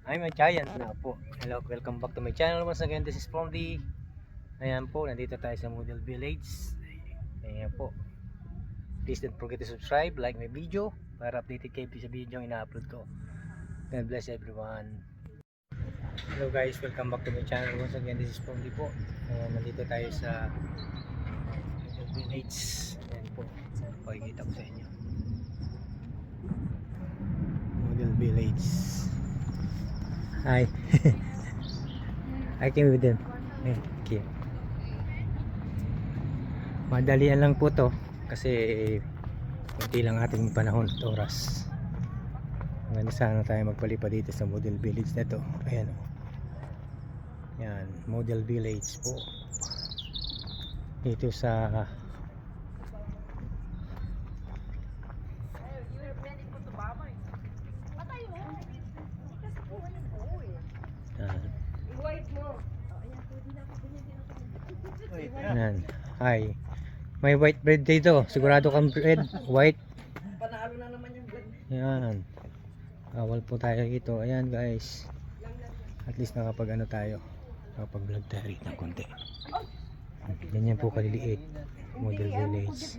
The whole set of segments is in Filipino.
I'm a giant na po. Hello, welcome back to my channel once again. This is Pondy. Ayan po, nandito tayo sa Model Village. Ayan po. Please don't forget to subscribe, like my video para updated kayo sa video yung ina-upload ko. God bless everyone. Hello guys, welcome back to my channel once again. This is Pondy po. Ayan, nandito tayo sa Model Village. Ayan po, pakikita ko sa inyo. Model Village. Hi. I came with them. Okay. Madalian lang po to kasi kunti lang ating panahon at oras. Maganda sana tayo magpalipad dito sa Model Village na to. Ayan o. Yan, Model Village po. Dito sa yan. Hi. May white bread dito. Sigurado kang bread. White. Panalo na naman yung bread. Yan. Awal po tayo dito. Ayan guys. At least nakapag ano tayo. Nakapag vlog tayo rito ng konti. Ganyan po kaliliit. Model Village.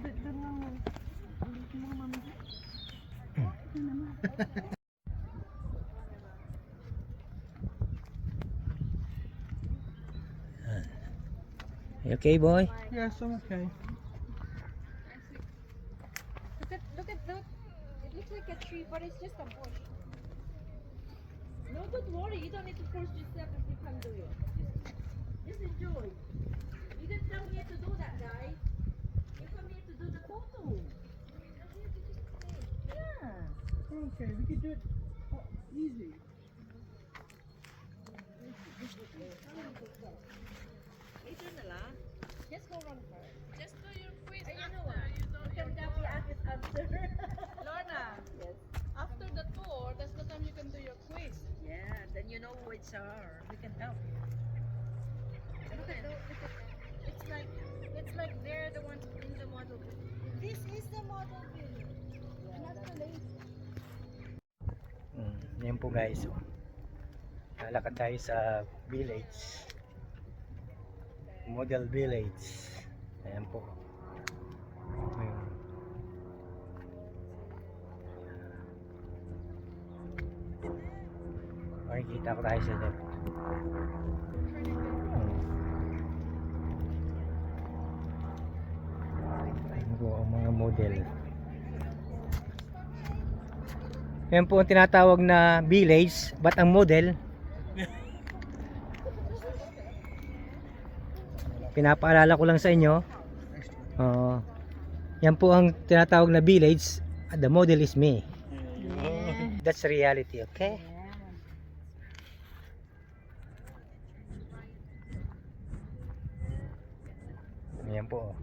You okay, boy? Yes, I'm okay. Look at that. It looks like a tree, but it's just a bush. No, don't worry. You don't need to force yourself if you can do it. Just enjoy. You didn't come here to do that, guys. You come here to do the photo. Yeah. Okay, we can do it easy. Ito na lang. Just go run first. Just do your quiz Ay, you after know what? you do You can your copy tour. Akis answer. Lorna, Yes. after the tour, that's the time you can do your quiz. Yeah, then you know which are. We can help you. Look at It's like they're the ones in the model. this is the model village. Not the lake. Yan po guys. Oh. Lalakad tayo sa village. Model Village. Ayan po. Ayun. Makikita ko tayo sa left. Ayun po ang mga model. Yan po ang tinatawag na village, but ang model pinapaalala ko lang sa inyo. Yan po ang tinatawag na village. The model is me. That's reality, okay? Ayan po.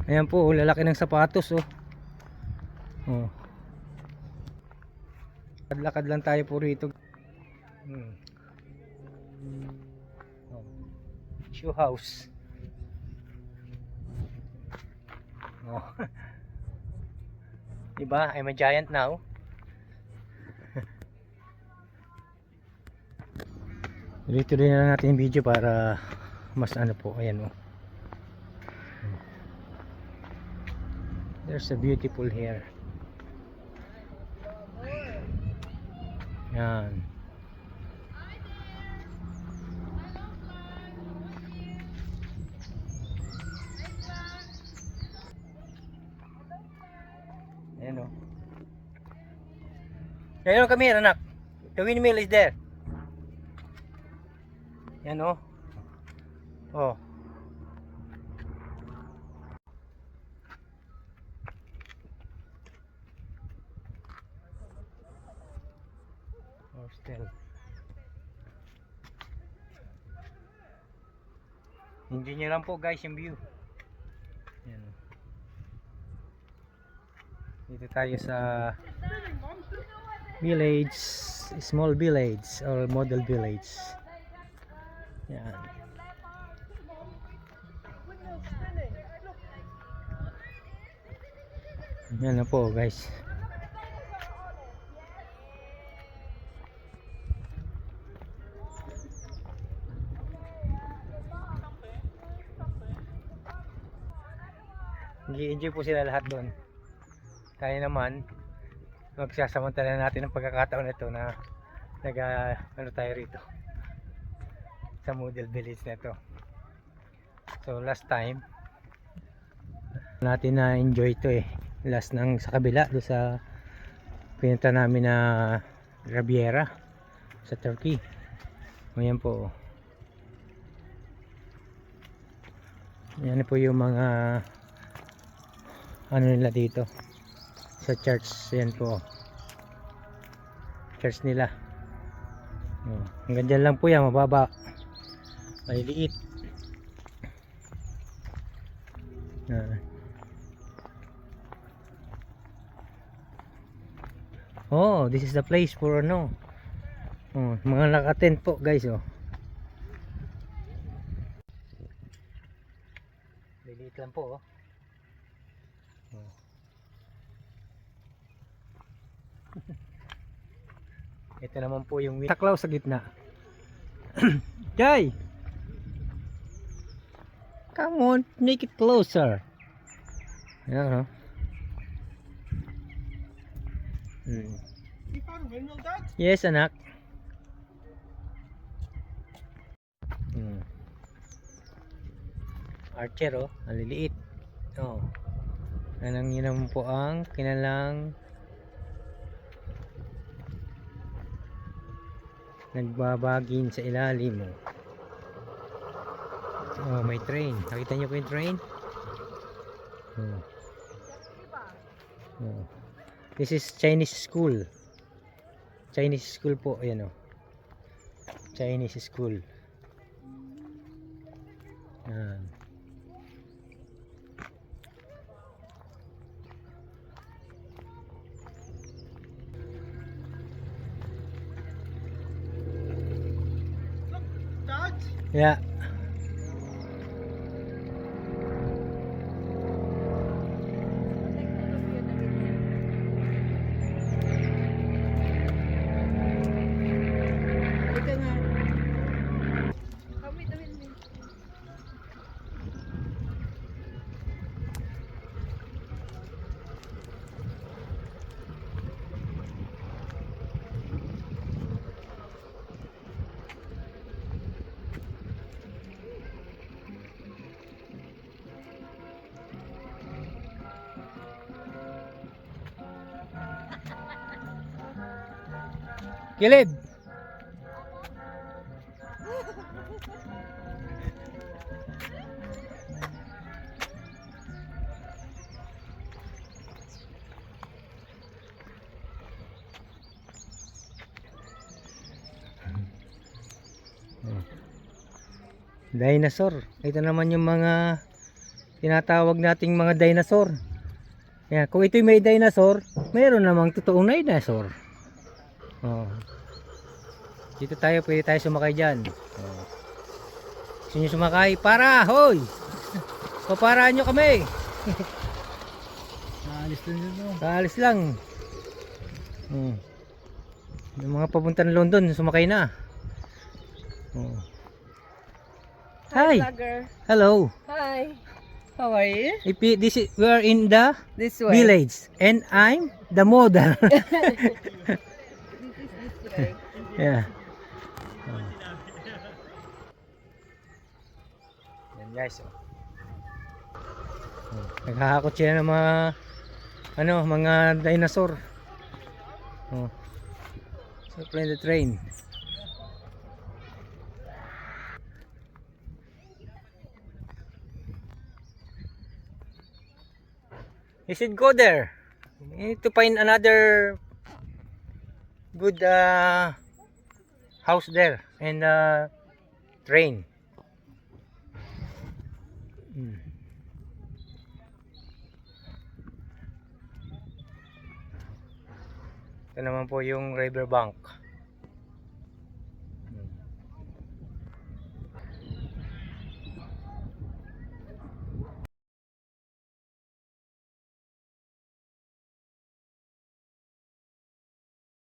Ayan po, lalaki ng sapatos oh. Oh. Lakad lang tayo po rito. Oh. Shoe house. Oh. Diba? I'm a giant now. Dito rin na natin yung video para mas ano po. Ayan oh. There's a beautiful here. Yan. Ayan o. Ayan o, come here anak. The windmill is there. Yan o. Oh. Hostel. Hindi nyo lang po guys yung view. Yan. Dito tayo sa village, small village or model village. Yan. Yan na po guys. Nag-i-enjoy po sila lahat doon. Tayo naman, magsasamantala natin ang pagkakataon ito na ano tayo rito sa model village na ito. So last time natin na enjoy ito eh. Last nang sa kabila doon sa pinunta namin na Riviera sa Turkey. Ayan po. Yan po yung mga ano nila dito sa church. Yan po church nila. Hanggang dyan lang po yan, mababa, maliliit. Oh, this is the place for ano, mga naka-tent po guys. Liliit lang po. Ito naman po yung taklaw sa gitna. Jay, come on, make it closer. Ayan, You found a windmill, Dad? Yes, anak. Archer, ang liliit. Anong yun naman po ang kinalang nagbabagin sa ilalim. May train. Nakita niyo po yung train? This is Chinese school. Chinese school po, ayan o. Chinese school. Dad? Yeah. Ito na. Kami dawin mo. Kilid. Dinosaur. Ito naman yung mga tinatawag nating mga dinosaur. Yan, kung ito'y may dinosaur, mayroon namang totoong dinosaur. Dito tayo, pwede tayo sumakay dyan. Gusto nyo sumakay? Para! Hoy! Paparaan nyo kami! Naalis na dito. Kaalis lang. Yung mga papunta ng London, sumakay na. Hi! Vlogger. Hello! Hi. How are you? We are in the This way. village and I'm the model. This way. Yeah. Yan guys. Naghahakot sila ng mga mga dinosaur. So play the train. You should go there. You need to find another good house there and train. Ito naman po yung riverbank.